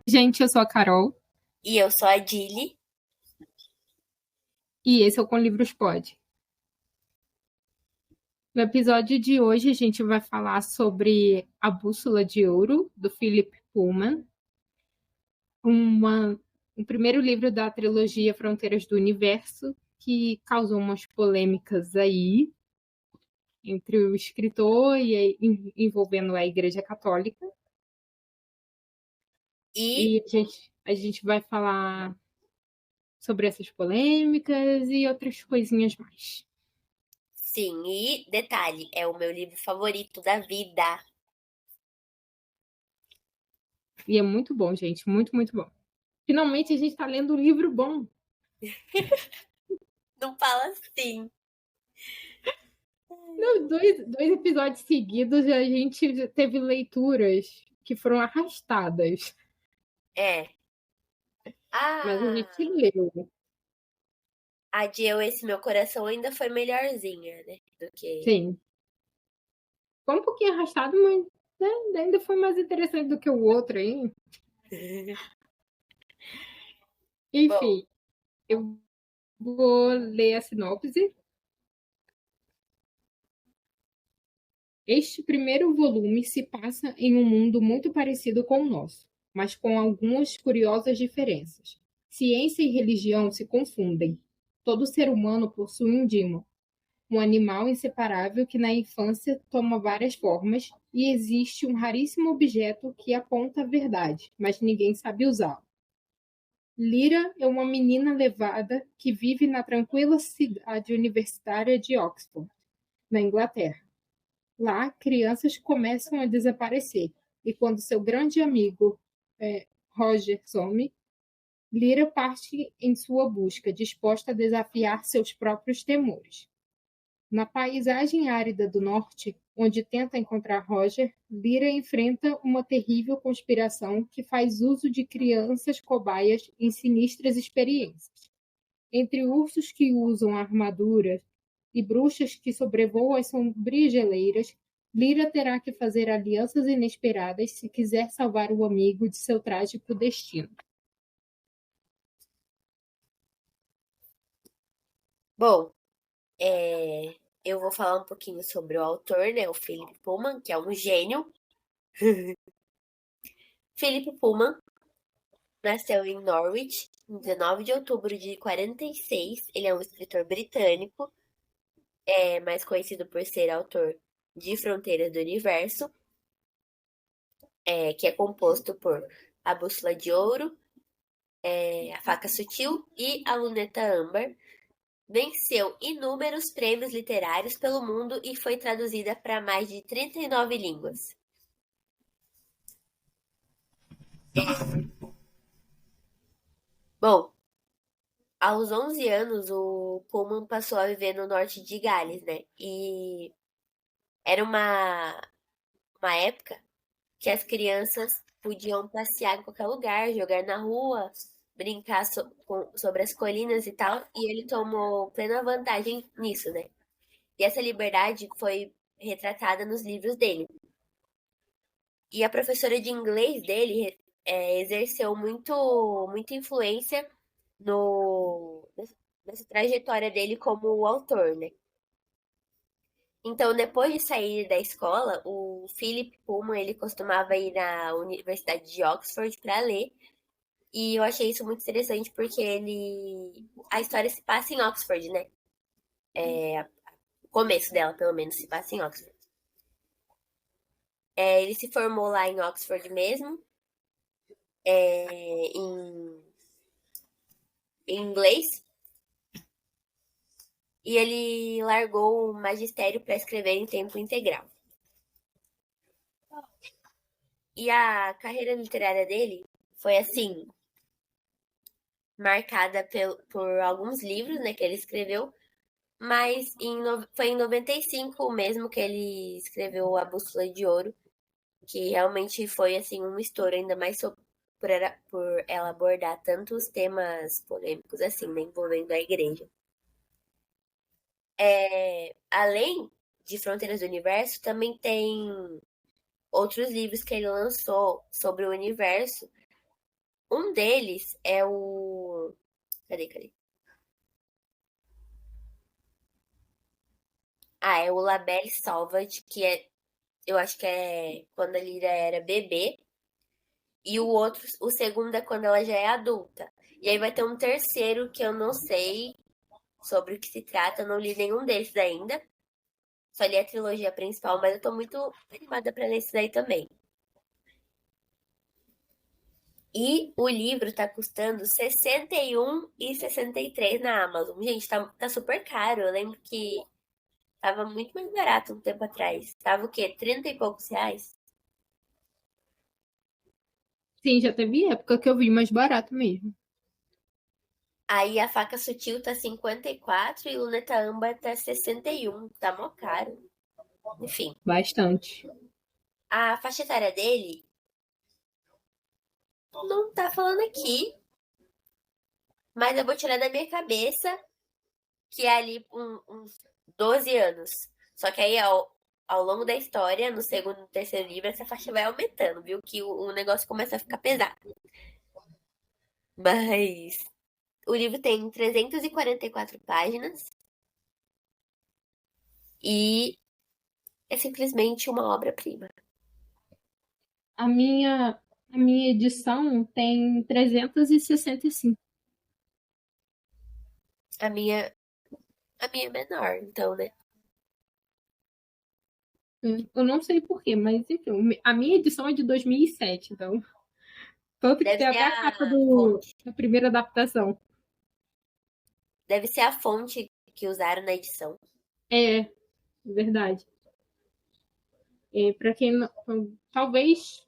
Gente, eu sou a Carol E eu sou a Dili. e esse é o Com Livros Pod. No episódio de hoje, a gente vai falar sobre A Bússola de Ouro, do Philip Pullman, uma, um primeiro livro da trilogia Fronteiras do Universo, que causou umas polêmicas aí entre o escritor e envolvendo a Igreja Católica. E, E a gente vai falar sobre essas polêmicas e outras coisinhas mais. sim, e detalhe, é o meu livro favorito da vida. E é muito bom, gente, muito, muito bom. Finalmente a gente está lendo um livro bom. Não fala assim. Não, dois episódios seguidos a gente teve leituras que foram arrastadas, É. mas a Ah, gente leu. a de Eu, Esse Meu Coração ainda foi melhorzinha, né? Do que. Sim, foi um pouquinho arrastado, mas né, ainda foi mais interessante do que o outro aí. Bom, Enfim, eu vou ler a sinopse. Este primeiro volume se passa em um mundo muito parecido com o nosso, mas com algumas curiosas diferenças. Ciência e religião se confundem. Todo ser humano possui um dímon, um animal inseparável que na infância toma várias formas, e existe um raríssimo objeto que aponta a verdade, mas ninguém sabe usá-lo. Lyra é uma menina levada que vive na tranquila cidade universitária de Oxford, na Inglaterra. Lá, crianças começam a desaparecer, e quando seu grande amigo Roger some, Lyra parte em sua busca, disposta a desafiar seus próprios temores. Na paisagem árida do norte, onde tenta encontrar Roger, Lyra enfrenta uma terrível conspiração que faz uso de crianças cobaias em sinistras experiências. Entre ursos que usam armaduras e bruxas que sobrevoam as sombrias geleiras, Lyra terá que fazer alianças inesperadas se quiser salvar o amigo de seu trágico destino. bom, eu vou falar um pouquinho sobre o autor, né? O Philip Pullman, que é um gênio. Philip Pullman nasceu em Norwich, em 19 de outubro de 46. Ele é um escritor britânico, mais conhecido por ser autor de Fronteiras do Universo, que é composto por A Bússola de Ouro, A Faca Sutil e A Luneta Âmbar. Venceu inúmeros prêmios literários pelo mundo e foi traduzida para mais de 39 línguas. Bom, aos 11 anos, o Pullman passou a viver no norte de Gales, né? E era uma época que as crianças podiam passear em qualquer lugar, jogar na rua, brincar sobre as colinas e tal, e ele tomou plena vantagem nisso, né? E essa liberdade foi retratada nos livros dele. E a professora de inglês dele exerceu muita influência no, nessa trajetória dele como autor, né? Então, depois de sair da escola, o Philip Pullman, ele costumava ir na Universidade de Oxford para ler. E eu achei isso muito interessante porque a história se passa em Oxford, né? O começo dela, pelo menos, se passa em Oxford. Ele se formou lá em Oxford mesmo, em inglês, e ele largou o magistério para escrever em tempo integral. E a carreira literária dele foi assim, marcada por alguns livros, né, que ele escreveu, mas foi em 95 mesmo que ele escreveu A Bússola de Ouro, que realmente foi assim um estouro, ainda mais por ela abordar tantos temas polêmicos assim, né, envolvendo a igreja. Além de Fronteiras do Universo, também tem outros livros que ele lançou sobre o universo, Um deles é o. Cadê? Ah, é o La Belle Sauvage, que é. Eu acho que é quando a Lyra era bebê. E o outro, o segundo é quando ela já é adulta. E aí vai ter um terceiro que eu não sei sobre o que se trata, eu não li nenhum desses ainda. Só li a trilogia principal, mas eu tô muito animada pra ler esse daí também. E o livro tá custando R$ 61,63 na Amazon. Gente, tá super caro. Eu lembro que tava muito mais barato um tempo atrás. Tava o quê? 30 e poucos reais? Sim, já teve época que eu vi mais barato mesmo. Aí a faca sutil tá 54 e o luneta âmbar tá 61. Tá mó caro. Enfim, Bastante. a faixa etária dele não tá falando aqui, mas eu vou tirar da minha cabeça que é ali uns 12 anos. Só que aí, ao longo da história, no segundo e terceiro livro, essa faixa vai aumentando, viu? Que o negócio começa a ficar pesado. Mas o livro tem 344 páginas e é simplesmente uma obra-prima. A minha, a minha edição tem 365. A minha, a minha é menor, então, né? Eu não sei por quê, mas enfim, a minha edição é de 2007, então. Tanto que Deve tem ser até a capa a fonte. da primeira adaptação. Deve ser a fonte que usaram na edição. É, verdade. Para quem não, talvez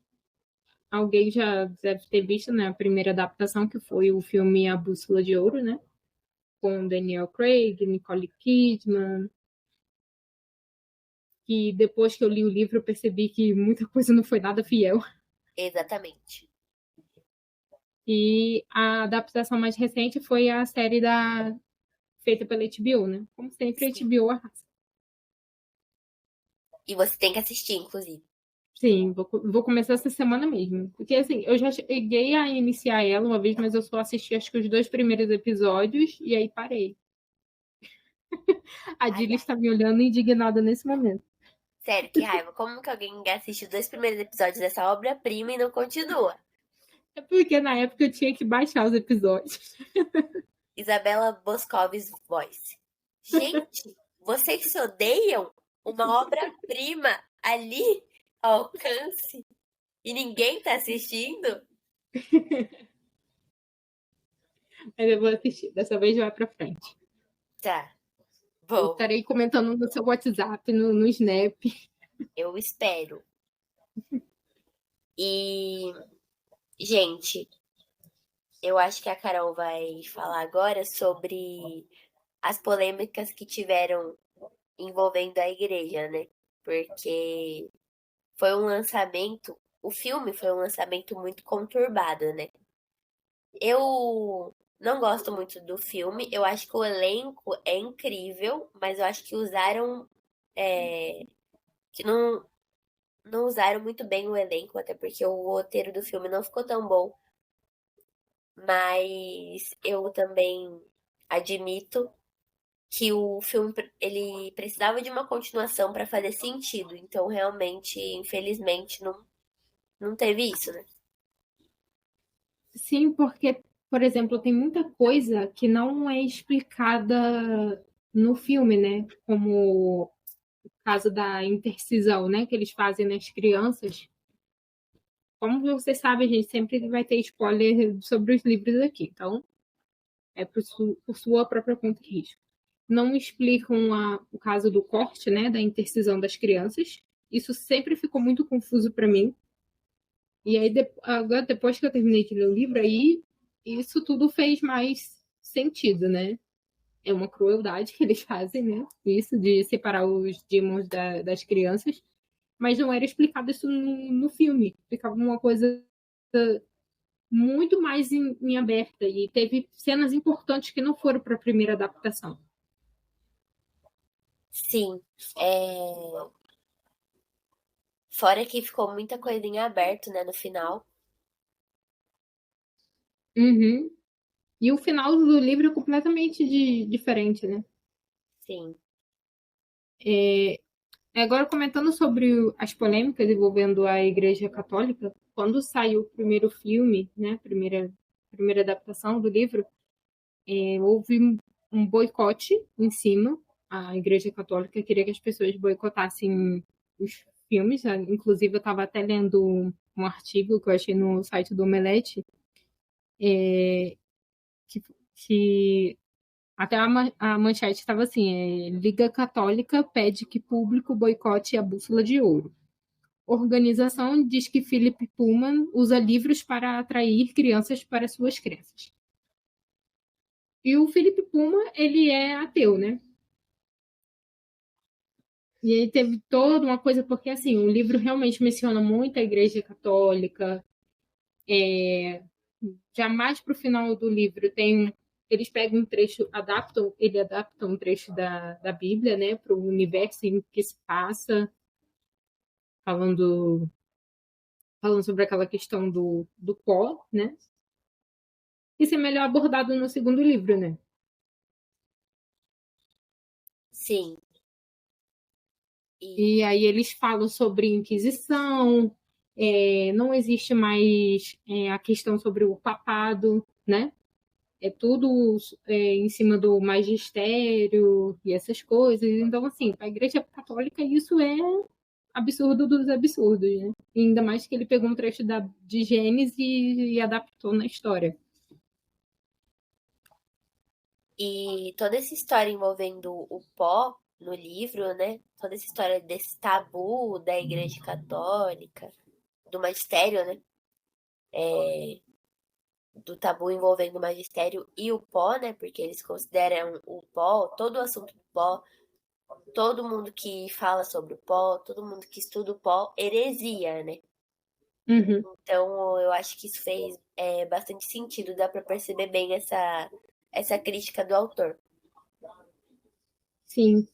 alguém já deve ter visto, né, a primeira adaptação, que foi o filme A Bússola de Ouro, né? Com Daniel Craig, Nicole Kidman, que depois que eu li o livro eu percebi que muita coisa não foi nada fiel. Exatamente. E a adaptação mais recente foi a série feita pela HBO, né? Como sempre, a Sim. HBO arrasa. E você tem que assistir, inclusive. Sim, vou começar essa semana mesmo. Porque assim, eu já cheguei a iniciar ela uma vez, mas eu só assisti acho que os 2 primeiros episódios e aí parei. A Ai, Dilly ai. está me olhando indignada nesse momento. Sério, que raiva. Como que alguém assiste os 2 primeiros episódios dessa obra-prima e não continua? É porque na época eu tinha que baixar os episódios. Isabela Boscov's Voice. Gente, vocês se odeiam? Uma obra-prima ali ao alcance e ninguém tá assistindo? Mas eu vou assistir. Dessa vez vai pra frente. Tá, Eu bom, estarei comentando no seu WhatsApp, no Snap. eu espero. E, gente, eu acho que a Carol vai falar agora sobre as polêmicas que tiveram envolvendo a igreja, né? Porque foi um lançamento, o filme foi um lançamento muito conturbado, né? Eu não gosto muito do filme, eu acho que o elenco é incrível, mas eu acho que usaram, que não usaram muito bem o elenco, até porque o roteiro do filme não ficou tão bom. Mas eu também admito que o filme ele precisava de uma continuação para fazer sentido. Então, realmente, infelizmente, não teve isso, né? Sim, porque, por exemplo, tem muita coisa que não é explicada no filme, né? Como o caso da intercisão, né? Que eles fazem nas crianças. Como você sabe, a gente sempre vai ter spoiler sobre os livros aqui. Então, é por sua própria conta e risco. Não explicam o caso do corte, né? Da intercisão das crianças. Isso sempre ficou muito confuso para mim. E aí, agora, depois que eu terminei de ler o livro, aí isso tudo fez mais sentido, né? É uma crueldade que eles fazem, né? Isso de separar os demons das crianças. Mas não era explicado isso no filme. Explicava uma coisa muito mais em aberta. E teve cenas importantes que não foram para a primeira adaptação. Sim. Fora que ficou muita coisa em aberto, né, no final. Uhum. E o final do livro é completamente diferente, né? Sim, Agora, comentando sobre as polêmicas envolvendo a Igreja Católica, quando saiu o primeiro filme, né, primeira adaptação do livro, houve um boicote em cima. A Igreja Católica queria que as pessoas boicotassem os filmes. Inclusive, eu estava até lendo um artigo que eu achei no site do Omelete, que, que até a manchete estava assim: Liga Católica pede que público boicote a Bússola de Ouro. Organização diz que Philip Pullman usa livros para atrair crianças para suas crenças. E o Philip Pullman, ele é ateu, né? E ele teve toda uma coisa, porque assim, o livro realmente menciona muito a Igreja Católica. Já mais para o final do livro tem. Eles pegam um trecho, ele adapta um trecho da Bíblia, né, para o universo em que se passa, falando, falando sobre aquela questão do pó, né? Isso é melhor abordado no segundo livro, né? sim. E E aí eles falam sobre Inquisição, não existe mais a questão sobre o papado, né? É tudo em cima do magistério e essas coisas. Então, assim, para a Igreja Católica isso é absurdo dos absurdos, né? E ainda mais que ele pegou um trecho de Gênesis e adaptou na história. E toda essa história envolvendo o pó no livro, né? Toda essa história desse tabu da Igreja Católica, do magistério, né? Do tabu envolvendo o magistério e o pó, né? Porque eles consideram o pó, todo o assunto do pó, todo mundo que fala sobre o pó, todo mundo que estuda o pó, heresia, né? Uhum, Então eu acho que isso fez bastante sentido, dá pra perceber bem essa crítica do autor. sim.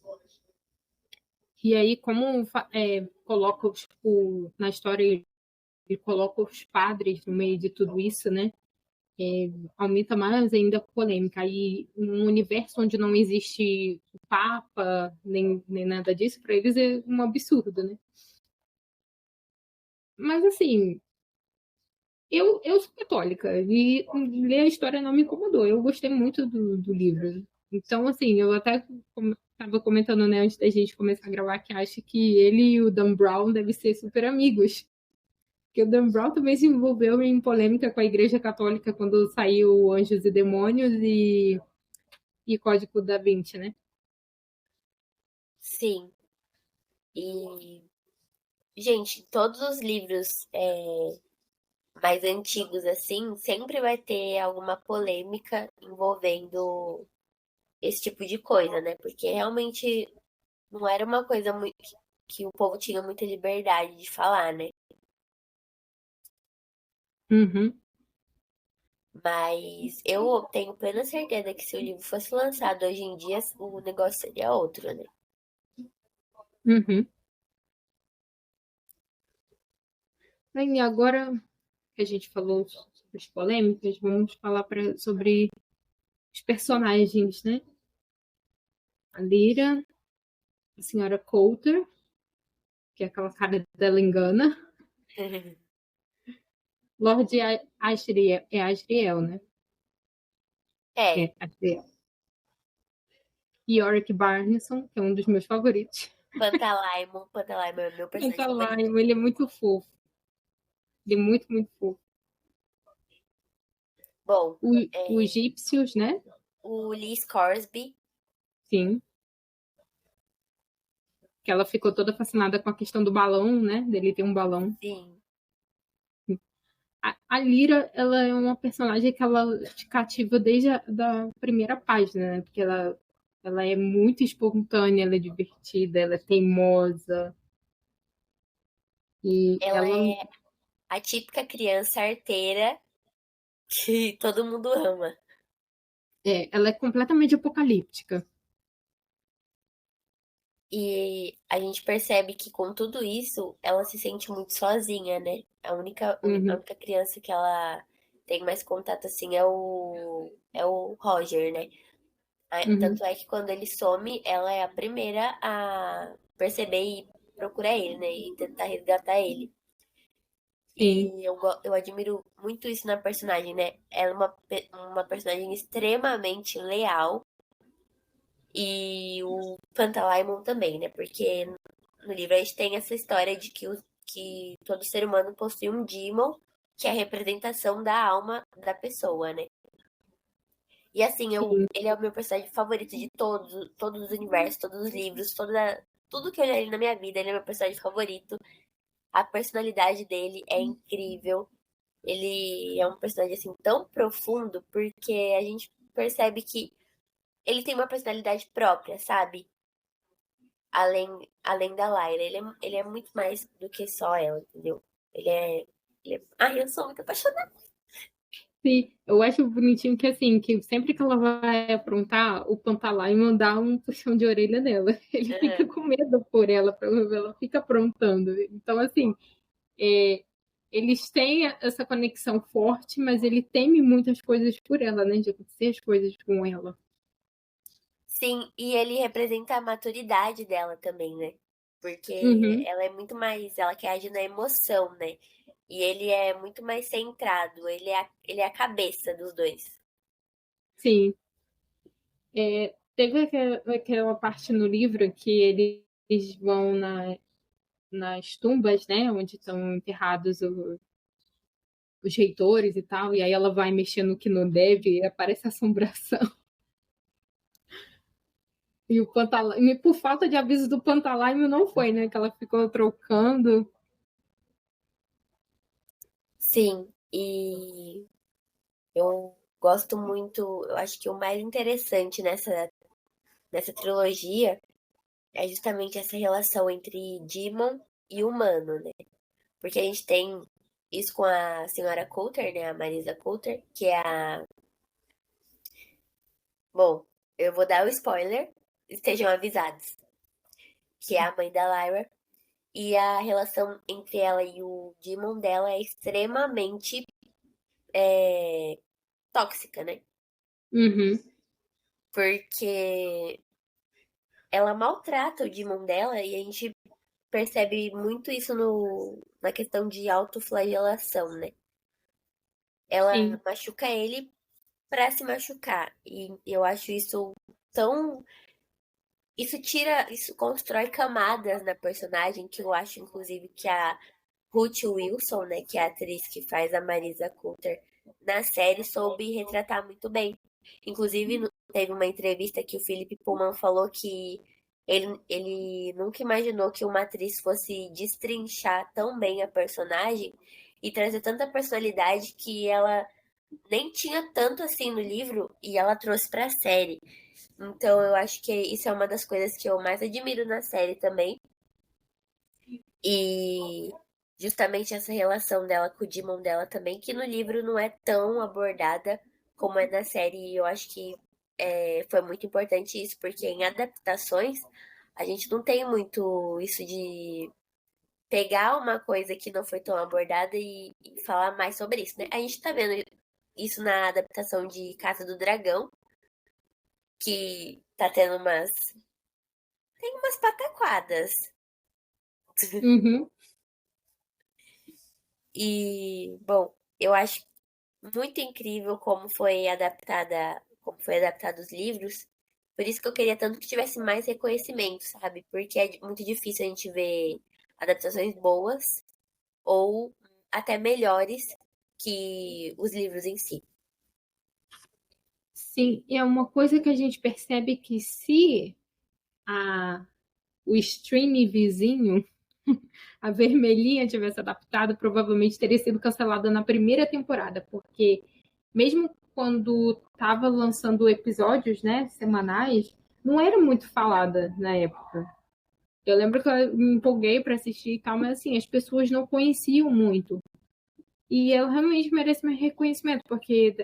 E aí, como coloca na história, ele coloca os padres no meio de tudo isso, né? Aumenta mais ainda a polêmica. Aí, um universo onde não existe o Papa, nem nada disso, para eles é um absurdo, né? Mas, assim, eu sou católica e ler a história não me incomodou. Eu gostei muito do livro. Então, assim, eu até estava comentando, né, antes da gente começar a gravar, que acho que ele e o Dan Brown devem ser super amigos. Porque o Dan Brown também se envolveu em polêmica com a Igreja Católica quando saiu Anjos e Demônios e Código da Vinci, né? Sim. E, gente, todos os livros mais antigos, assim, sempre vai ter alguma polêmica envolvendo esse tipo de coisa, né? Porque realmente não era uma coisa muito que o povo tinha muita liberdade de falar, né? Uhum, Mas eu tenho plena certeza que se o livro fosse lançado hoje em dia, o negócio seria outro, né? uhum. E agora que a gente falou sobre as polêmicas, vamos falar sobre os personagens, né? A Lyra, a senhora Coulter, que é aquela cara dela engana. Lord Asriel, é Asriel, né? É, É, Asriel. Yorick Barnison, que é um dos meus favoritos. Pantalaimon é meu personagem favorito. Ele é muito fofo. Ele é muito, muito fofo. Bom, Os egípcios, né? o Lee Scoresby, Sim. Que ela ficou toda fascinada com a questão do balão, né? Dele ter um balão. sim, A Lyra, ela é uma personagem que ela te cativa desde a da primeira página, né? Porque ela é muito espontânea, ela é divertida, ela é teimosa. E ela ela, é a típica criança arteira que todo mundo ama. ela é completamente apocalíptica. E a gente percebe que com tudo isso, ela se sente muito sozinha, né? A Uhum, única criança que ela tem mais contato, assim, é o Roger, né? Uhum. Tanto é que quando ele some, ela é a primeira a perceber e procurar ele, né? E tentar resgatar ele. Sim, E eu admiro muito isso na personagem, né? Ela é uma personagem extremamente leal. E o Pantalaimon também, né? Porque no livro a gente tem essa história de que todo ser humano possui um Demon, que é a representação da alma da pessoa, né? E assim, sim, ele é o meu personagem favorito de todos os universos, todos os livros, tudo que eu já li na minha vida, ele é meu personagem favorito. A personalidade dele é incrível. Ele é um personagem assim tão profundo porque a gente percebe que ele tem uma personalidade própria, sabe? Além da Lyra. Ele é muito mais do que só ela, entendeu? Ai, eu sou muito apaixonada. sim. Eu acho bonitinho que, assim, que sempre que ela vai aprontar, o Pantalaimon dá um puxão de orelha nela. Ele fica Aham. com medo por ela, ela fica aprontando. Então, assim, é, eles têm essa conexão forte, mas ele teme muitas coisas por ela, né? De acontecer as coisas com ela. Sim, e ele representa a maturidade dela também, né? Porque Uhum, ela é muito mais, ela quer agir na emoção, né? E ele é muito mais centrado, ele é a cabeça dos dois. sim. Teve aquela parte no livro que eles vão nas tumbas, né? Onde estão enterrados os reitores e tal, e aí ela vai mexendo no que não deve e aparece assombração. E o Pantalaime, por falta de aviso do Pantalaime, não foi, né? Que ela ficou trocando. Sim, e eu gosto muito, eu acho que o mais interessante nessa trilogia é justamente essa relação entre Demon e humano, né? Porque a gente tem isso com a senhora Coulter, né? A Marisa Coulter, que é a. Bom, eu vou dar o spoiler, estejam avisados, que é a mãe da Lyra. E a relação entre ela e o Demon dela é extremamente tóxica, né? Uhum, Porque ela maltrata o Demon dela e a gente percebe muito isso na questão de autoflagelação, né? Ela sim. machuca ele pra se machucar. E eu acho isso tão. Isso constrói camadas na personagem que eu acho, inclusive, que a Ruth Wilson, né, que é a atriz que faz a Marisa Coulter na série, soube retratar muito bem. Inclusive, teve uma entrevista que o Philip Pullman falou que ele nunca imaginou que uma atriz fosse destrinchar tão bem a personagem e trazer tanta personalidade que ela nem tinha tanto assim no livro e ela trouxe pra série. Então eu acho que isso é uma das coisas que eu mais admiro na série também. E justamente essa relação dela com o Demon dela também, que no livro não é tão abordada como é na série. E eu acho que foi muito importante isso, porque em adaptações a gente não tem muito isso de pegar uma coisa que não foi tão abordada e falar mais sobre isso, né? A gente tá vendo isso na adaptação de Casa do Dragão, que tá tendo tem umas pataquadas. Uhum. E, bom, eu acho muito incrível como foi adaptado os livros. Por isso que eu queria tanto que tivesse mais reconhecimento, sabe? Porque é muito difícil a gente ver adaptações boas ou até melhores que os livros em si. Sim, e é uma coisa que a gente percebe que se a, o stream vizinho, a vermelhinha, tivesse adaptado, provavelmente teria sido cancelada na primeira temporada, porque mesmo quando estava lançando episódios, né, semanais, não era muito falada na época. Eu lembro que eu me empolguei para assistir e tal, mas assim, as pessoas não conheciam muito. E eu realmente mereço meu reconhecimento, porque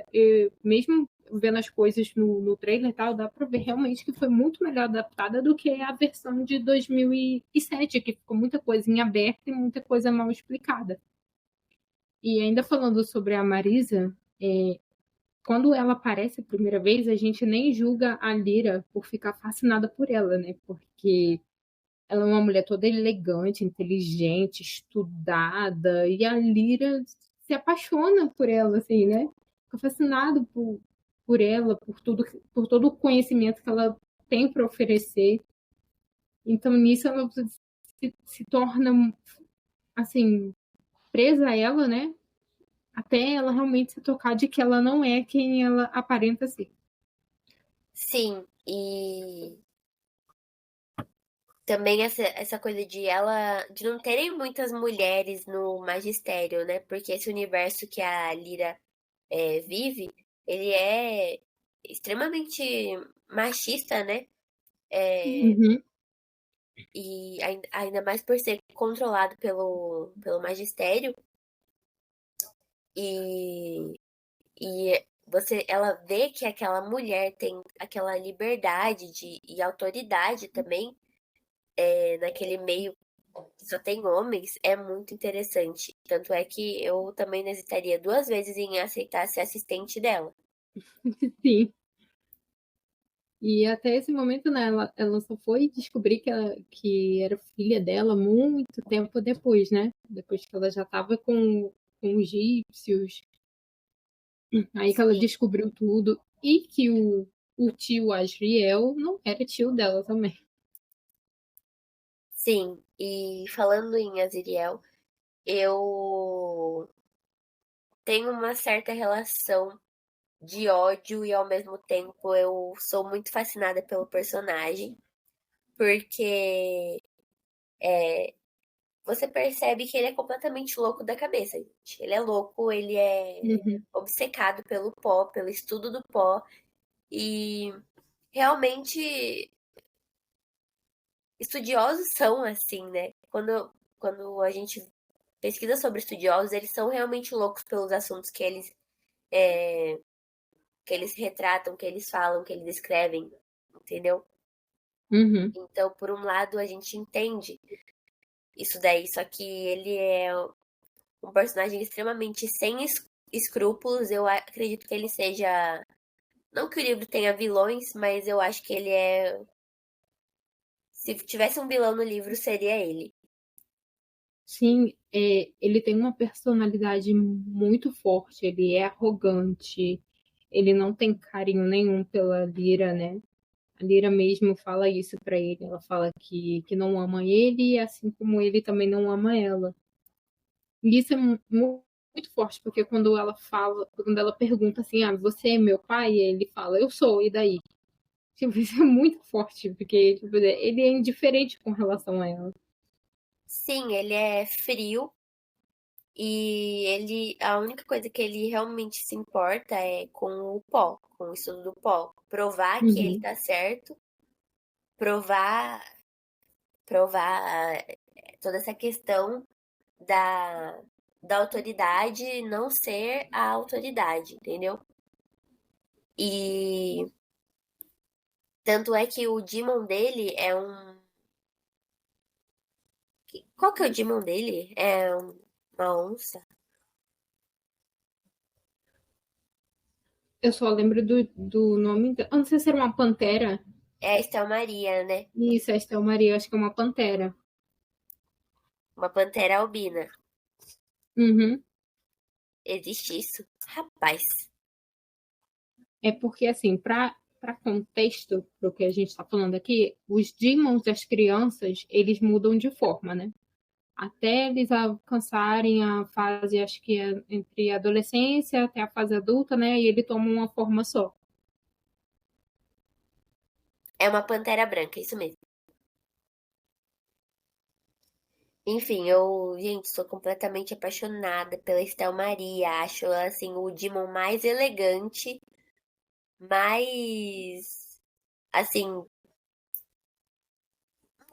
mesmo vendo as coisas no trailer e tal, dá pra ver realmente que foi muito melhor adaptada do que a versão de 2007, que ficou muita coisa em aberto e muita coisa mal explicada. E ainda falando sobre a Marisa, Quando ela aparece a primeira vez, a gente nem julga a Lyra por ficar fascinada por ela, né? Porque ela é uma mulher toda elegante, inteligente, estudada, e a Lyra se apaixona por ela, assim, né? Fica fascinado por ela, por todo o conhecimento que ela tem para oferecer. Então, nisso, ela se torna, assim, presa a ela, né? Até ela realmente se tocar de que ela não é quem ela aparenta ser. Sim, e também essa coisa de não terem muitas mulheres no magistério, né? Porque esse universo que a Lyra vive, ele é extremamente machista, né? É, Uhum, e ainda mais por ser controlado pelo magistério. E, ela vê que aquela mulher tem aquela liberdade e autoridade também naquele meio que só tem homens, é muito interessante. Tanto é que eu também não hesitaria duas vezes em aceitar ser assistente dela. sim. E até esse momento, né, ela só foi descobrir que era filha dela muito tempo depois, né? Depois que ela já estava com os egípcios, aí que ela Sim, descobriu tudo. E que o tio Asriel não era tio dela também. sim. E falando em Aziriel, eu tenho uma certa relação de ódio e ao mesmo tempo eu sou muito fascinada pelo personagem, porque você percebe que ele é completamente louco da cabeça, gente. Ele é louco, ele é Uhum, obcecado pelo pó, pelo estudo do pó, e realmente estudiosos são assim, né? Quando a gente pesquisa sobre estudiosos, eles são realmente loucos pelos assuntos que eles retratam, que eles falam, que eles escrevem, entendeu? uhum. Então, por um lado, a gente entende isso daí, só que ele é um personagem extremamente sem escrúpulos. Eu acredito que ele seja. Não que o livro tenha vilões, mas eu acho que ele é. Se tivesse um vilão no livro, seria ele. Sim, ele tem uma personalidade muito forte, ele é arrogante, ele não tem carinho nenhum pela Lyra, né? A Lyra mesmo fala isso pra ele. Ela fala que não ama ele, assim como ele também não ama ela. E isso é muito forte, porque quando ela pergunta assim, ah, você é meu pai? E ele fala, eu sou, e daí? Tipo, isso é muito forte, porque tipo, ele é indiferente com relação a ela. Sim, ele é frio e a única coisa que ele realmente se importa é com o pó, com o estudo do pó. Provar que ele Uhum, tá certo, provar, provar toda essa questão da, da autoridade não ser a autoridade, entendeu? E tanto é que o Demon dele é um. Qual que é o Demon dele? É uma onça? eu só lembro do nome. Eu não sei se era uma pantera. É a Estel Maria, né? Isso, a Estel Maria, acho que é uma pantera. Uma pantera albina. Uhum. Existe isso? Rapaz. É porque, assim, para contexto, para o que a gente está falando aqui, os demons das crianças, eles mudam de forma, né? Até eles alcançarem a fase, acho que é entre a adolescência até a fase adulta, né? E ele toma uma forma só. É uma pantera branca, isso mesmo. Enfim, eu, gente, sou completamente apaixonada pela Estel Maria. Acho ela, assim, o Demon mais elegante, mais, assim,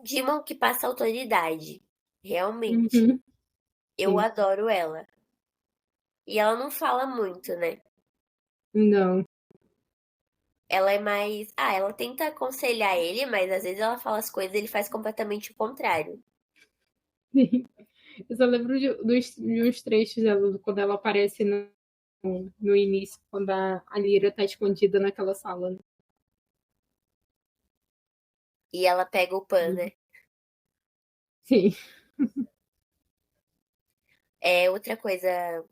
Demon que passa autoridade. Realmente. Uhum, Eu sim. adoro ela. E ela não fala muito, né? Não. Ela é mais. Ah, ela tenta aconselhar ele, mas às vezes ela fala as coisas e ele faz completamente o contrário. Eu só lembro de uns trechos dela, quando ela aparece no início, quando a Lyra tá escondida naquela sala, né? E ela pega o Pan, né? Sim. É outra coisa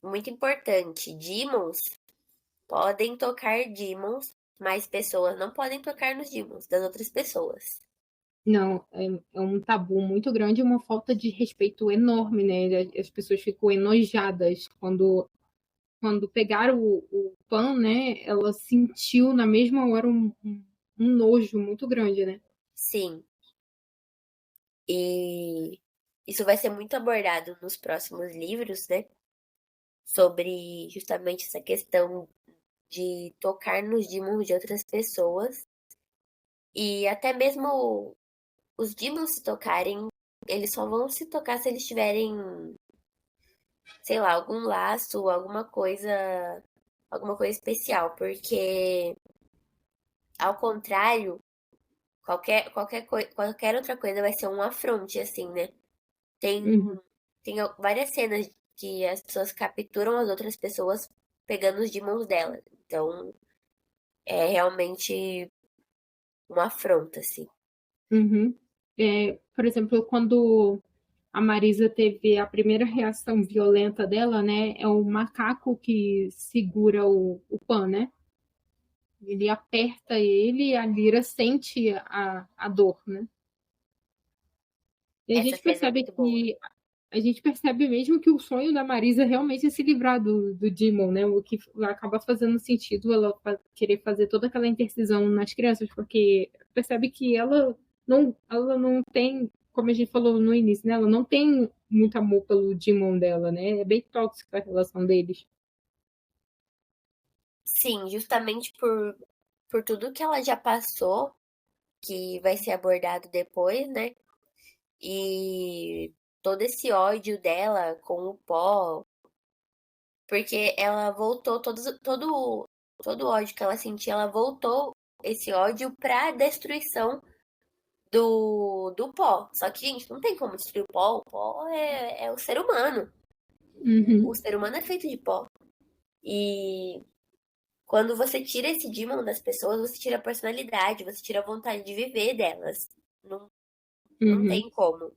muito importante. Demons podem tocar demons, mas pessoas não podem tocar nos demons das outras pessoas. Não, é um tabu muito grande e uma falta de respeito enorme, né? As pessoas ficam enojadas quando pegaram o Pan, né? Ela sentiu na mesma hora um nojo muito grande, né? Sim. E isso vai ser muito abordado nos próximos livros, né? Sobre justamente essa questão de tocar nos demons de outras pessoas. E até mesmo os demons se tocarem, eles só vão se tocar se eles tiverem, sei lá, algum laço, alguma coisa especial, porque ao contrário, qualquer outra coisa vai ser um afronte, assim, né? Tem, Uhum, tem várias cenas que as pessoas capturam as outras pessoas pegando os demons delas. Então, é realmente uma afronta, assim. uhum. Por exemplo, quando a Marisa teve a primeira reação violenta dela, né? É o macaco que segura o Pan, né? Ele aperta ele e a Lyra sente a dor, né? E a Essa gente cena é percebe muito boa. que a gente percebe mesmo que o sonho da Marisa realmente é se livrar do Demon, né? O que acaba fazendo sentido ela querer fazer toda aquela intercisão nas crianças, porque percebe que ela não tem, como a gente falou no início, né? Ela não tem muito amor pelo Demon dela, né? É bem tóxica a relação deles. Sim, justamente por tudo que ela já passou, que vai ser abordado depois, né? E todo esse ódio dela com o pó, porque ela voltou, todo o ódio que ela sentia, ela voltou esse ódio pra destruição do pó. Só que, gente, não tem como destruir o pó é o ser humano. Uhum, O ser humano é feito de pó. E quando você tira esse demon das pessoas, você tira a personalidade, você tira a vontade de viver delas. Não, não uhum. tem como.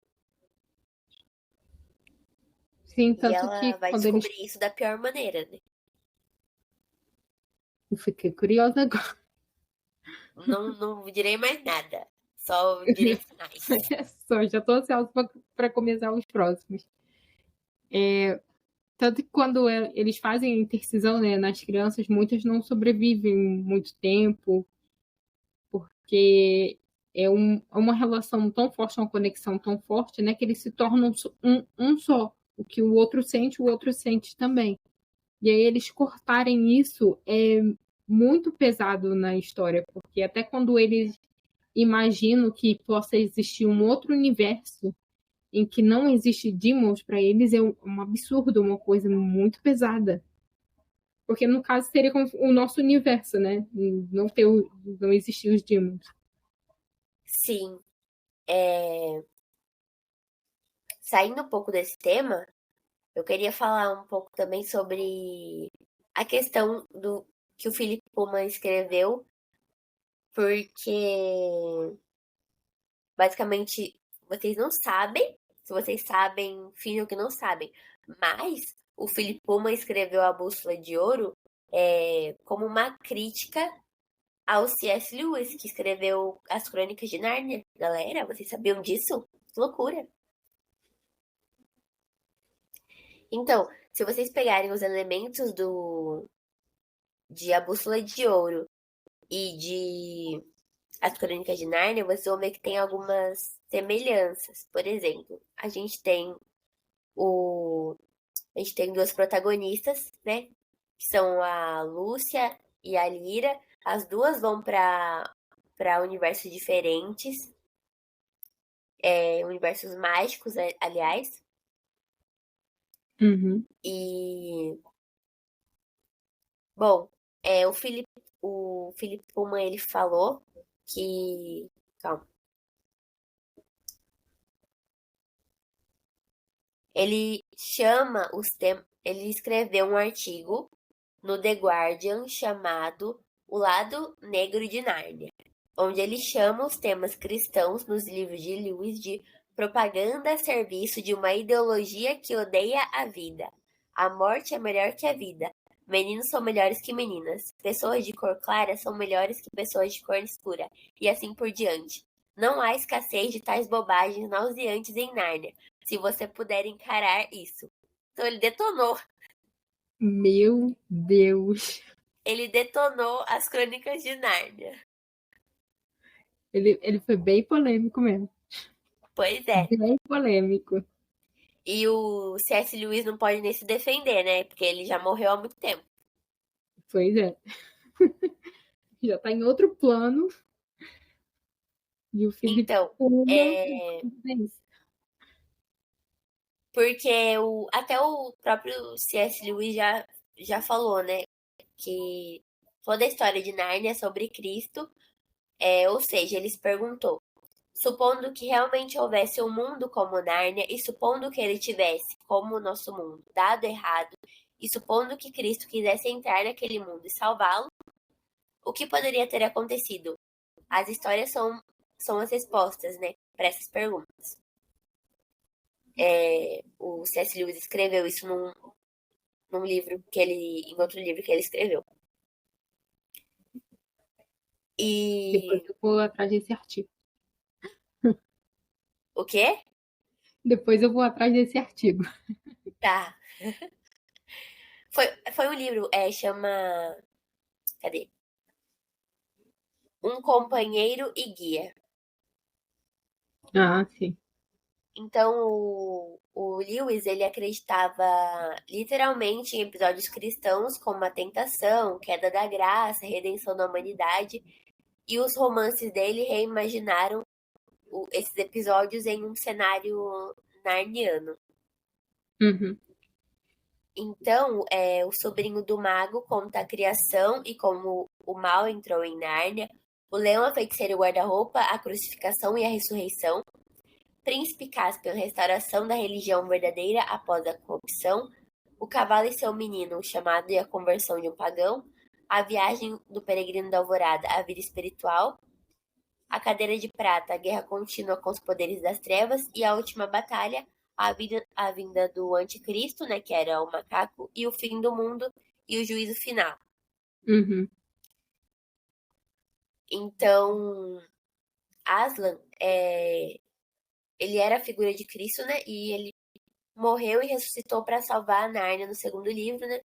Sim, E tanto ela que vai quando eles. descobrir isso da pior maneira, né? Eu fiquei curiosa agora. Não, não direi mais nada. Só direi os sinais. Só, já tô ansiosa para começar os próximos. Tanto que quando eles fazem a intercisão, né, nas crianças, muitas não sobrevivem muito tempo, porque é uma relação tão forte, uma conexão tão forte, né, que eles se tornam um só. O que o outro sente também. E aí eles cortarem isso é muito pesado na história, porque até quando eles imaginam que possa existir um outro universo em que não existe demons para eles é um absurdo, uma coisa muito pesada. Porque no caso seria como o nosso universo, né? Não existir os demons. Sim. Saindo um pouco desse tema, eu queria falar um pouco também sobre a questão do que o Philip Pullman escreveu, porque basicamente vocês não sabem, se vocês sabem, finjam que não sabem, mas o Philip Pullman escreveu A Bússola de Ouro como uma crítica ao C.S. Lewis, que escreveu As Crônicas de Nárnia. Galera, vocês sabiam disso? Que loucura! Então, se vocês pegarem os elementos de A Bússola de Ouro e de As Crônicas de Nárnia, vocês vão ver que tem algumas semelhanças. Por exemplo, o a gente tem duas protagonistas, né? Que são a Lúcia e a Lira. As duas vão para universos diferentes, universos mágicos, aliás. Uhum. E bom, o Philip Pullman ele falou que, calma, ele chama ele escreveu um artigo no The Guardian chamado O Lado Negro de Nárnia, onde ele chama os temas cristãos nos livros de Lewis de propaganda a serviço de uma ideologia que odeia a vida. A morte é melhor que a vida. Meninos são melhores que meninas. Pessoas de cor clara são melhores que pessoas de cor escura. E assim por diante. Não há escassez de tais bobagens nauseantes em Nárnia, se você puder encarar isso. Então ele detonou. Meu Deus. Ele detonou as Crônicas de Nárnia. Ele foi bem polêmico mesmo. Pois é. Bem polêmico. E o C.S. Lewis não pode nem se defender, né? Porque ele já morreu há muito tempo. Pois é. Já tá em outro plano. E o Felipe Então, Pullman. porque até o próprio C.S. Lewis já falou, né? Que toda a história de Nárnia é sobre Cristo. Ou seja, ele se perguntou: supondo que realmente houvesse um mundo como Nárnia, e supondo que ele tivesse, como o nosso mundo, dado errado, e supondo que Cristo quisesse entrar naquele mundo e salvá-lo, o que poderia ter acontecido? As histórias são as respostas, né, para essas perguntas. O C.S. Lewis escreveu isso num livro em outro livro que ele escreveu. Depois eu vou atrás desse artigo. O quê? Depois eu vou atrás desse artigo. Tá. Foi um livro, chama. Cadê? Um Companheiro e Guia. Ah, sim. Então, o Lewis, ele acreditava literalmente em episódios cristãos como a tentação, queda da graça, redenção da humanidade, e os romances dele reimaginaram esses episódios em um cenário narniano. Uhum. Então, o sobrinho do mago conta a criação e como o mal entrou em Nárnia, o leão, a feiticeira e o guarda-roupa, a crucificação e a ressurreição, Príncipe Caspian, restauração da religião verdadeira após a corrupção, o cavalo e seu menino, o chamado e a conversão de um pagão, a viagem do peregrino da alvorada, a vida espiritual, a cadeira de prata, a guerra contínua com os poderes das trevas e a última batalha, a vinda do anticristo, né, que era o macaco, e o fim do mundo e o juízo final. Uhum. Então, Aslan, ele era a figura de Cristo, né, e ele morreu e ressuscitou para salvar a Nárnia no segundo livro, né,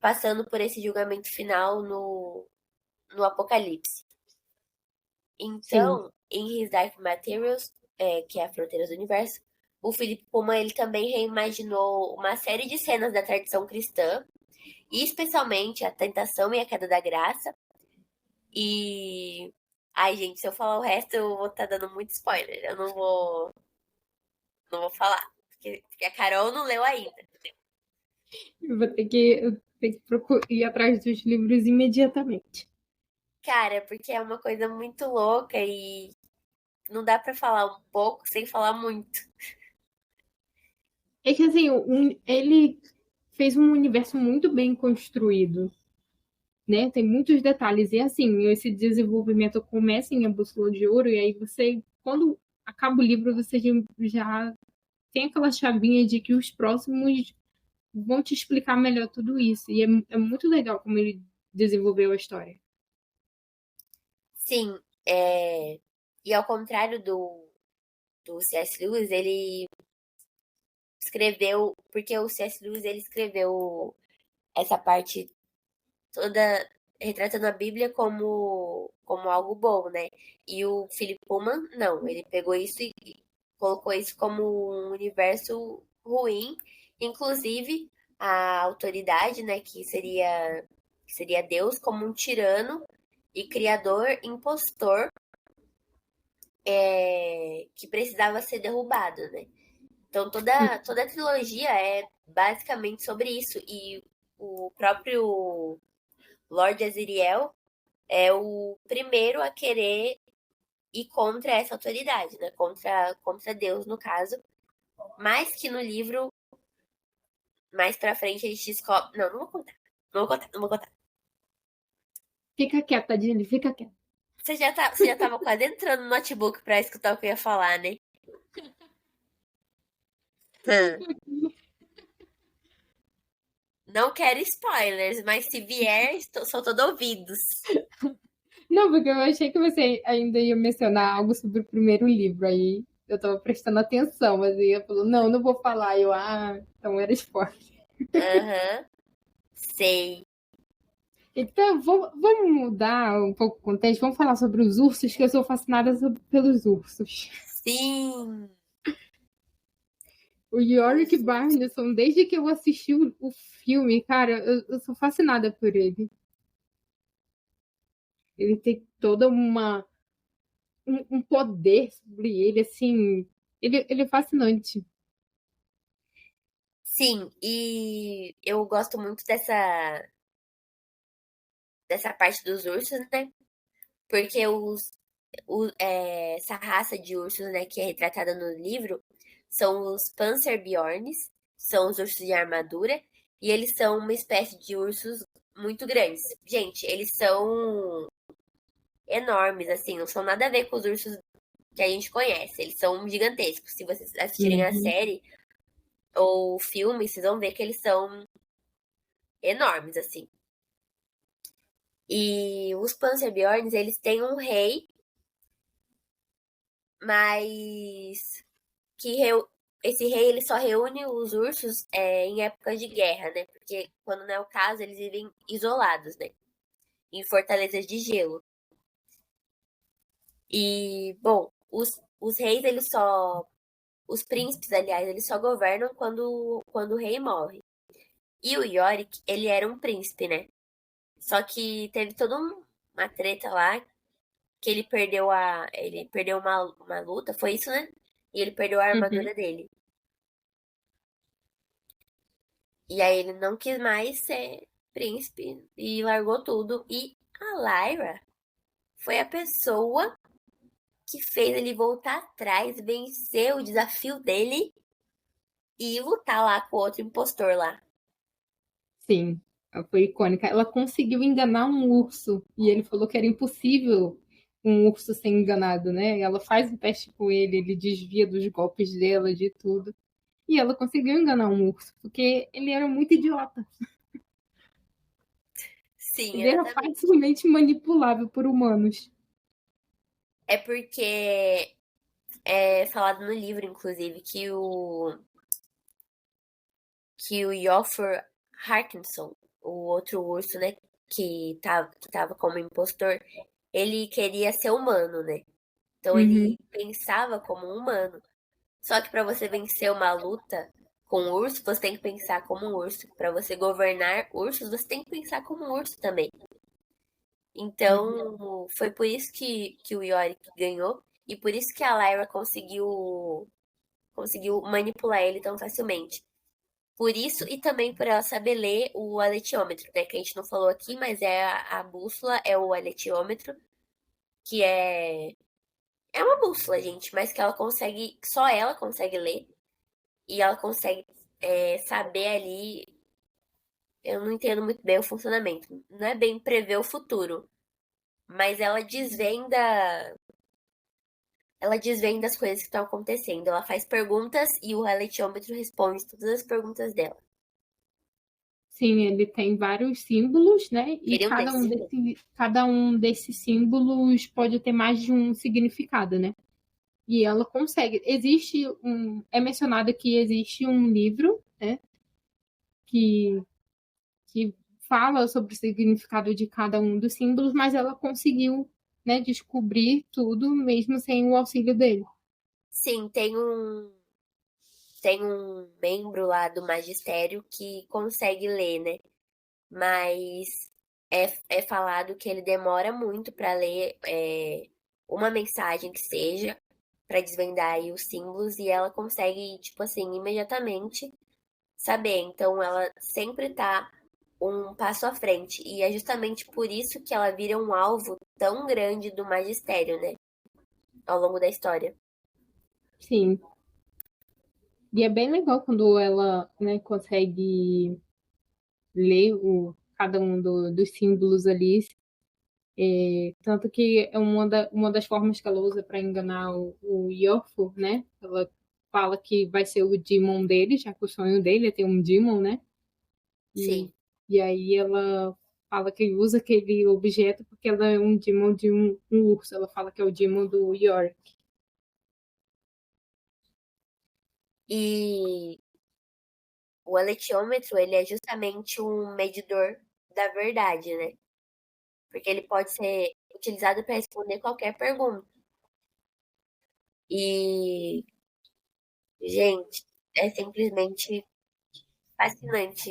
passando por esse julgamento final no Apocalipse. Então, em His Dark Materials, que é a Fronteiras do Universo, o Philip Pullman ele também reimaginou uma série de cenas da tradição cristã, e especialmente a tentação e a queda da graça. E ai, gente, se eu falar o resto, eu vou estar dando muito spoiler. Eu não vou falar, porque a Carol não leu ainda. Eu vou ter que ir atrás dos livros imediatamente. Cara, porque é uma coisa muito louca e não dá pra falar um pouco sem falar muito. É que assim, ele fez um universo muito bem construído, né? Tem muitos detalhes. E assim, esse desenvolvimento começa em A Bússola de Ouro, e aí você, quando acaba o livro, você já tem aquela chavinha de que os próximos vão te explicar melhor tudo isso. E é muito legal como ele desenvolveu a história. Sim, e ao contrário do C.S. Lewis, ele escreveu, porque o C.S. Lewis ele escreveu essa parte toda retratando a Bíblia como algo bom, né? E o Philip Pullman, não, ele pegou isso e colocou isso como um universo ruim, inclusive a autoridade, né, que seria Deus como um tirano e criador impostor, que precisava ser derrubado, né? Então toda a trilogia é basicamente sobre isso. E o próprio Lord Aziriel é o primeiro a querer ir contra essa autoridade, né? Contra Deus, no caso. Mas que no livro, mais pra frente, eles descobrem. Não vou contar. Não vou contar, não vou contar. Fica quieta, Dini, fica quieta. Você já tava quase entrando no notebook pra escutar o que eu ia falar, né? Hum. Não quero spoilers, mas se vier, sou todo ouvidos. Não, porque eu achei que você ainda ia mencionar algo sobre o primeiro livro, aí eu tava prestando atenção, mas aí eu falou, não, não vou falar. Eu, então era spoiler. Aham, sei. Então, vamos mudar um pouco o contexto, vamos falar sobre os ursos, que eu sou fascinada pelos ursos. Sim. O Yorick Os ursos. Barneson, desde que eu assisti o filme, cara, eu sou fascinada por ele. Ele tem toda um poder sobre ele, assim. Ele é fascinante. Sim, e eu gosto muito dessa parte dos ursos, né? Porque essa raça de ursos, né, que é retratada no livro, são os Panzerbjorns, são os ursos de armadura, e eles são uma espécie de ursos muito grandes. Gente, eles são enormes, assim, não são nada a ver com os ursos que a gente conhece. Eles são gigantescos. Se vocês assistirem a Uhum. série ou o filme, vocês vão ver que eles são enormes, assim. E os Panzerbjorns, eles têm um rei, mas que esse rei ele só reúne os ursos em épocas de guerra, né? Porque quando não é o caso, eles vivem isolados, né? Em fortalezas de gelo. E, bom, os reis, eles só. Os príncipes, aliás, eles só governam quando o rei morre. E o Yorick, ele era um príncipe, né? Só que teve toda uma treta lá que ele perdeu uma luta, foi isso, né? E ele perdeu a Uhum. armadura dele. E aí ele não quis mais ser príncipe e largou tudo. E a Lyra foi a pessoa que fez ele voltar atrás, vencer o desafio dele e lutar lá com o outro impostor lá. Sim, ela foi icônica. Ela conseguiu enganar um urso e ele falou que era impossível um urso ser enganado, né? Ela faz o teste com ele desvia dos golpes dela, de tudo. E ela conseguiu enganar um urso, porque ele era muito idiota. Sim, Ele era exatamente. facilmente manipulável por humanos. É porque é falado no livro, inclusive, que o Joffrey Harkinson, o outro urso, né, que tava como impostor, ele queria ser humano, né? Então Uhum. ele pensava como um humano. Só que para você vencer uma luta com um urso, você tem que pensar como um urso. Para você governar ursos, você tem que pensar como um urso também. Então, foi por isso que o Yorick ganhou e por isso que a Lyra conseguiu manipular ele tão facilmente. Por isso e também por ela saber ler o aletiômetro, né? Que a gente não falou aqui, mas a bússola é o aletiômetro, que é uma bússola, gente, mas que ela consegue, só ela consegue ler e ela consegue saber ali. Eu não entendo muito bem o funcionamento. Não é bem prever o futuro, mas ela desvenda as coisas que estão acontecendo. Ela faz perguntas e o reletiômetro responde todas as perguntas dela. Sim, ele tem vários símbolos, né? E Queria um desse. cada um desses símbolos pode ter mais de um significado, né? E ela consegue. É mencionado que existe um livro, né? Que, que fala sobre o significado de cada um dos símbolos, mas ela conseguiu, né, descobrir tudo mesmo sem o auxílio dele. Sim, tem um membro lá do magistério que consegue ler, né? Mas é falado que ele demora muito para ler uma mensagem que seja, para desvendar aí os símbolos, e ela consegue, tipo assim, imediatamente saber. Então ela sempre tá um passo à frente. E é justamente por isso que ela vira um alvo tão grande do magistério, né? Ao longo da história. Sim. E é bem legal quando ela, né, consegue ler cada um dos símbolos ali. Tanto que é uma das formas que ela usa para enganar o Yorfu, né? Ela fala que vai ser o demon dele, já que o sonho dele é ter um demon, né? E, Sim. e aí ela fala que usa aquele objeto porque ela é um demon de um urso. Ela fala que é o demon do York. E o aletiômetro, ele é justamente um medidor da verdade, né? Porque ele pode ser utilizado para responder qualquer pergunta. E, gente, é simplesmente fascinante.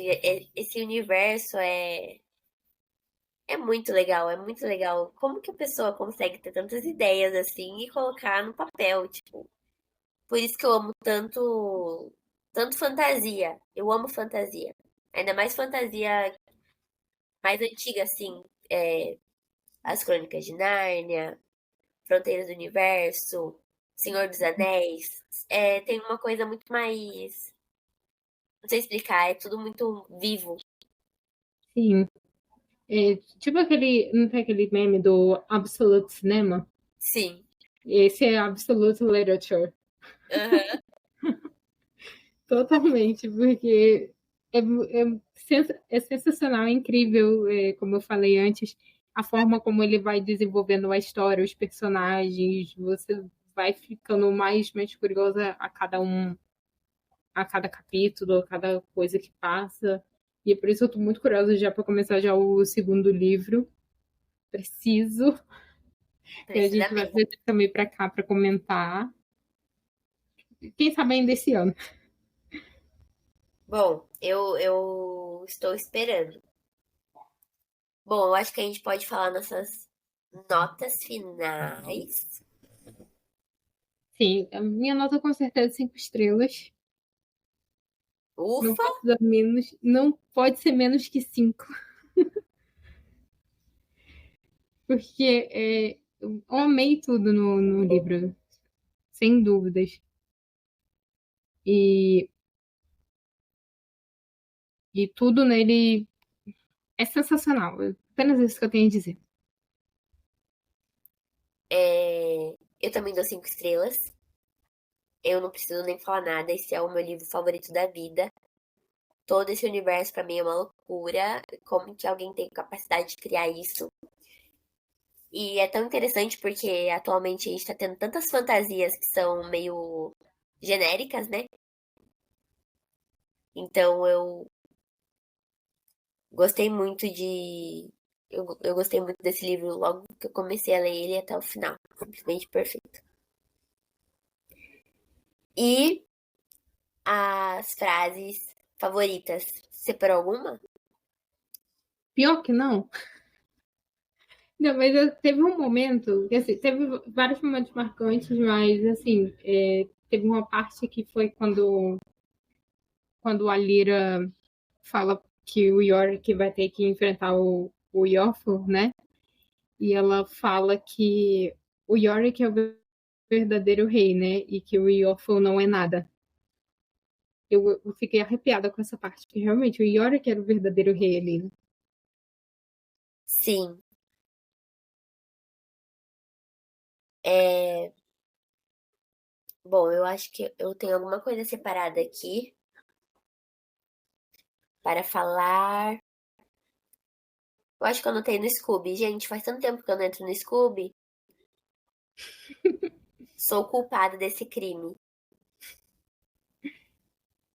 Esse universo é muito legal, é muito legal. Como que a pessoa consegue ter tantas ideias assim e colocar no papel, tipo, por isso que eu amo tanto fantasia. Eu amo fantasia. Ainda mais fantasia mais antiga, assim, As Crônicas de Nárnia, Fronteiras do Universo, Senhor dos Anéis. Tem uma coisa muito mais. Não sei explicar, é tudo muito vivo. Sim. Tipo aquele. Não tem aquele meme do Absolute Cinema? Sim. Esse é Absolute Literature. Aham. Totalmente, porque é sensacional, é incrível, como eu falei antes, a forma como ele vai desenvolvendo a história, os personagens, você vai ficando mais curiosa a cada capítulo, a cada coisa que passa. E é por isso eu estou muito curiosa já para começar já o segundo livro. Preciso. E a Precisa gente vai mesmo. trazer também para cá para comentar. Quem sabe ainda esse ano. Bom, eu estou esperando. Bom, eu acho que a gente pode falar nossas notas finais. Sim, a minha nota com certeza é 5 estrelas. Não Ufa! pode dar menos, não pode ser menos que 5, porque eu amei tudo no livro, sem dúvidas. E, e tudo nele é sensacional. É apenas isso que eu tenho a dizer. Eu também dou 5 estrelas. Eu não preciso nem falar nada. Esse é o meu livro favorito da vida. Todo esse universo pra mim é uma loucura. Como que alguém tem capacidade de criar isso? E é tão interessante porque atualmente a gente tá tendo tantas fantasias que são meio genéricas, né? Então eu gostei muito de. Eu gostei muito desse livro logo que eu comecei a ler ele até o final. Simplesmente perfeito. E as frases favoritas. Separou alguma? Pior que não. Não, mas teve um momento, assim, teve vários momentos marcantes, mas assim, teve uma parte que foi quando a Lyra fala que o Yorick vai ter que enfrentar o Yorfur, né? E ela fala que o Yorick é o verdadeiro rei, né? E que o Yorful não é nada. Eu fiquei arrepiada com essa parte, porque realmente o Yorick era o verdadeiro rei ali, né? Sim. É... Bom, eu acho que eu tenho alguma coisa separada aqui para falar. Eu acho que eu anotei no Scooby. Gente, faz tanto tempo que eu não entro no Scooby. Sou culpada desse crime.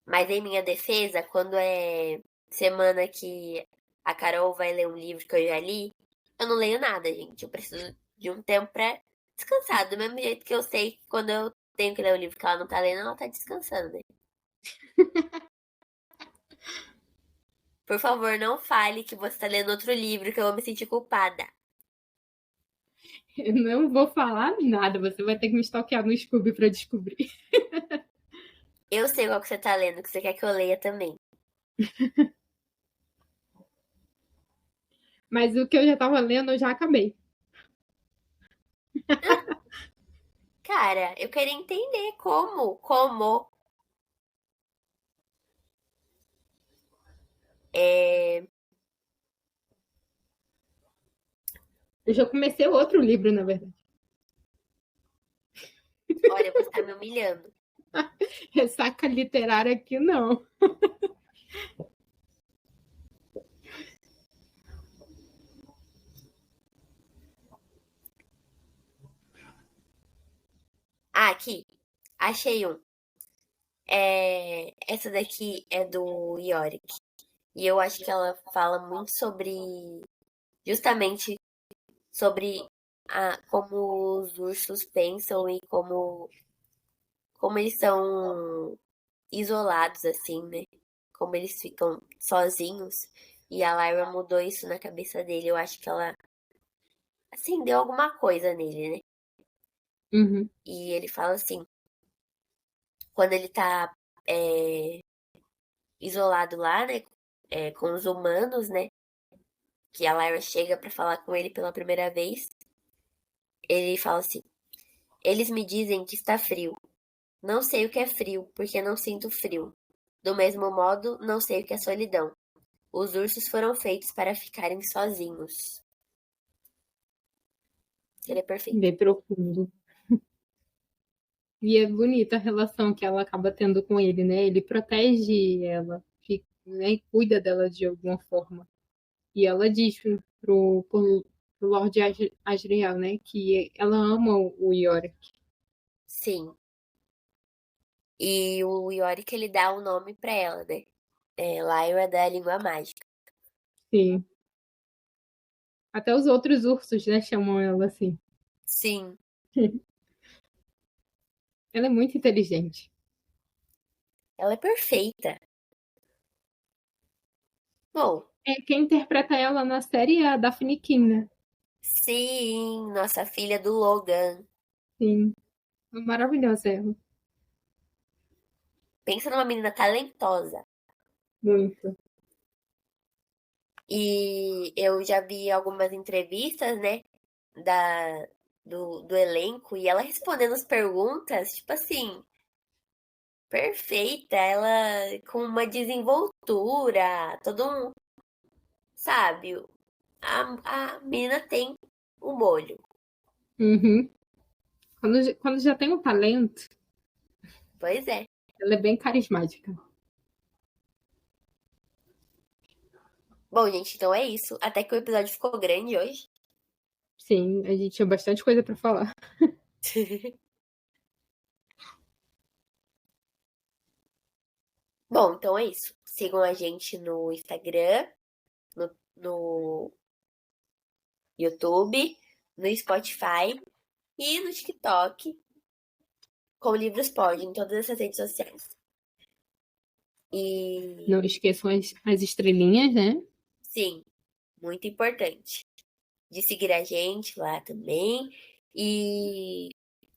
Mas em minha defesa, quando é semana que a Carol vai ler um livro que eu já li, eu não leio nada, gente. Eu preciso de um tempo pra descansar. Do mesmo jeito que eu sei que quando eu tenho que ler um livro que ela não tá lendo, ela tá descansando, né? Por favor, não fale que você tá lendo outro livro que eu vou me sentir culpada. Eu não vou falar nada, você vai ter que me stalkear no Scooby para descobrir. Eu sei qual que você tá lendo, que você quer que eu leia também. Mas o que eu já estava lendo, eu já acabei. Cara, eu queria entender como. É... Eu já comecei outro livro, na verdade. Olha, você tá me humilhando. Ressaca literária aqui, não. Ah, aqui. Achei um. Essa daqui é do Yorick. E eu acho que ela fala muito sobre, justamente sobre como os ursos pensam e como eles são isolados, assim, né? Como eles ficam sozinhos. E a Lyra mudou isso na cabeça dele. Eu acho que ela acendeu alguma coisa nele, né? Uhum. E ele fala assim, quando ele tá é, isolado lá, né? Com os humanos, né? Que a Lyra chega pra falar com ele pela primeira vez. Ele fala assim: eles me dizem que está frio. Não sei o que é frio, porque não sinto frio. Do mesmo modo, não sei o que é solidão. Os ursos foram feitos para ficarem sozinhos. Ele é perfeito. Bem profundo. E é bonita a relação que ela acaba tendo com ele, né? Ele protege ela, fica, né? E cuida dela de alguma forma. E ela diz pro Lord Asriel, né? Que ela ama o Yorick. Sim. E o Yorick, ele dá um nome pra ela, né? Lyra da língua mágica. Sim. Até os outros ursos, né? Chamam ela assim. Sim, Ela é muito inteligente. ela é perfeita. Bom, Quem interpreta ela na série é a Daphne King, né? sim, nossa filha do Logan. Sim. Maravilhosa ela. Pensa numa menina talentosa. Muito. E eu já vi algumas entrevistas, né, do elenco, e ela respondendo as perguntas, tipo assim, perfeita, ela com uma desenvoltura, todo um, sabe? A menina tem o molho. Uhum. Quando já tem um talento, Pois é. ela é bem carismática. Bom, gente, então é isso. Até que o episódio ficou grande hoje. Sim, a gente tinha bastante coisa pra falar. Bom, então é isso. Sigam a gente no Instagram, no YouTube, no Spotify e no TikTok, com Livros Pod, em todas essas redes sociais. Não E esqueçam as estrelinhas, né? sim, muito importante de seguir a gente lá também. E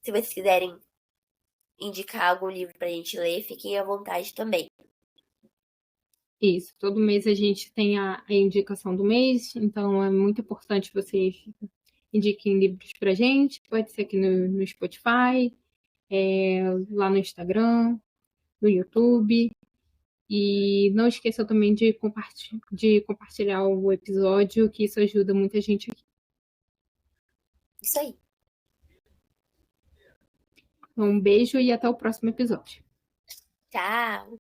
se vocês quiserem indicar algum livro pra gente ler, fiquem à vontade também. Isso. Todo mês a gente tem a indicação do mês, então é muito importante vocês indiquem livros pra gente. Pode ser aqui no Spotify, lá no Instagram, no YouTube. E não esqueça também de compartilhar o episódio, que isso ajuda muita gente aqui. Isso aí. Então, um beijo e até o próximo episódio. Tchau!